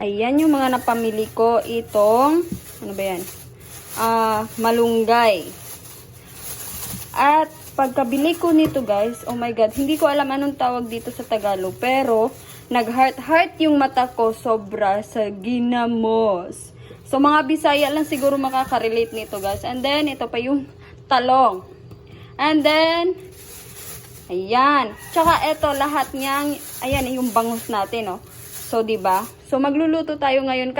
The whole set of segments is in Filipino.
Ayan yung mga napamili ko. Itong, ano ba yan? Malunggay. At pagkabili ko nito guys, oh my god, hindi ko alam anong tawag dito sa Tagalog. Pero, nag-heart-heart yung mata ko sobra sa ginamos. So, mga Bisaya lang siguro makaka-relate nito guys. And then, ito pa yung talong. And then, ayan. Tsaka ito, lahat niyang, ayan, yung bangus natin, oh. So, diba? So, magluluto tayo ngayon.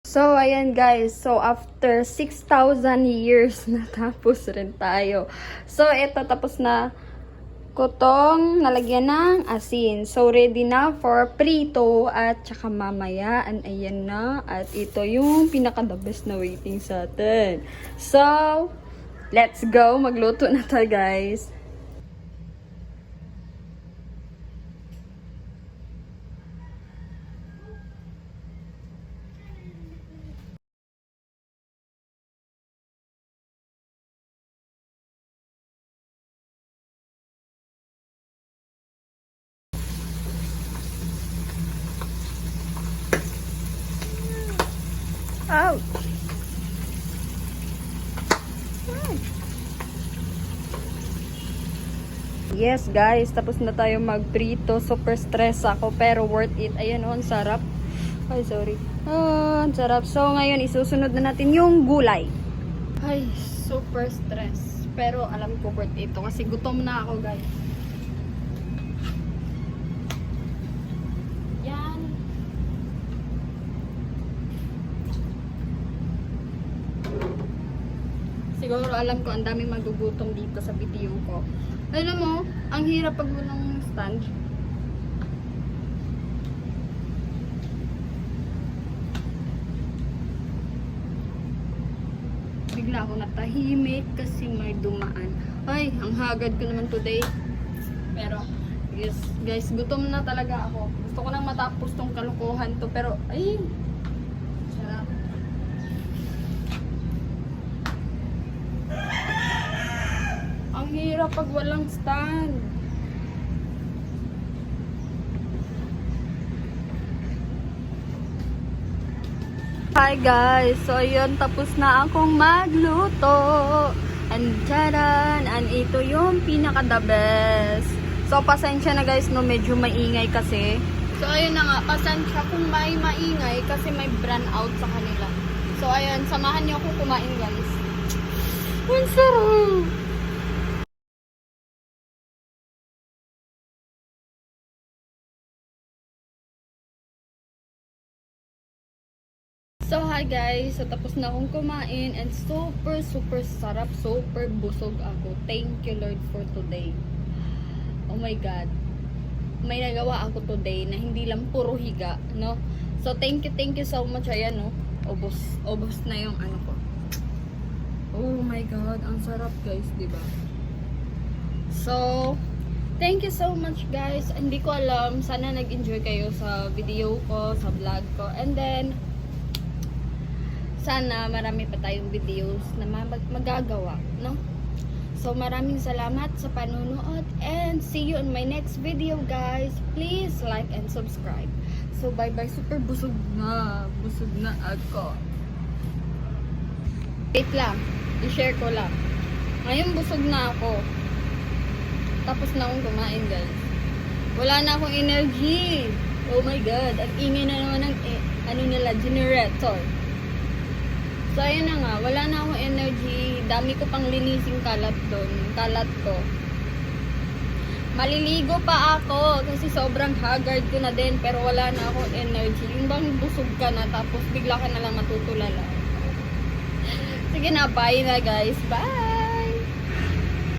So, ayan guys. So, after 6,000 years, natapos rin tayo. So, ito, tapos na ko tong nalagyan ng asin. So, ready na for prito at tsaka mamaya. Ayan na. At ito yung pinaka-the best na waiting sa atin. So, let's go. Magluto na tayo guys. Ouch! Yes guys, tapos na tayo magprito. Super stress ako pero worth it. Ayan oh, ang sarap. Ay, sorry. Ang sarap. So ngayon isusunod na natin yung gulay. Ay, super stress. Pero alam ko worth it kasi gutom na ako guys. Yan. Siguro alam ko ang daming magugutom dito sa video ko. Alam mo, ang hirap pag walang stand. Bigla ako natahimik kasi may dumaan. Ay, ang hagad ko naman today. Pero, yes, guys, gutom na talaga ako. Gusto ko nang matapos tong kalukuhan to. Pero, ay, sarap. Ang hirap pag walang stand. Hi guys! So ayun, tapos na akong magluto. And charan! And ito yung pinaka the best. So pasensya na guys, no, medyo maingay kasi. So ayun na nga, pasensya kung may maingay kasi may brand out sa kanila. So ayun, samahan niyo ako kumain guys. Ang sarap! So hi guys, so tapos na akong kumain and super sarap, super busog ako. Thank you Lord for today. Oh my god. May nagawa ako today na hindi lang puro higa, no? So thank you so much. Ayan, no? Ubos na yung ano ko. Oh my god, ang sarap guys, di ba? So thank you so much guys. Hindi ko alam, sana nag-enjoy kayo sa video ko, sa vlog ko. And then sana marami pa tayong videos na magagawa, no? So maraming salamat sa panunood and see you in my next video guys. Please like and subscribe. So bye bye, super busog na ako. Wait lang, i-share ko lang. Ngayon busog na ako. Tapos na akong kumain guys. Wala na akong energy. Oh my god, ang ingay na naman ng generator. So, ayun na nga. Wala na akong energy. Dami ko pang linising kalat doon. Kalat ko. Maliligo pa ako kasi sobrang haggard ko na din pero wala na akong energy. Yung bang busog ka na tapos bigla ka na lang matutulala. Sige na, bye na guys. Bye!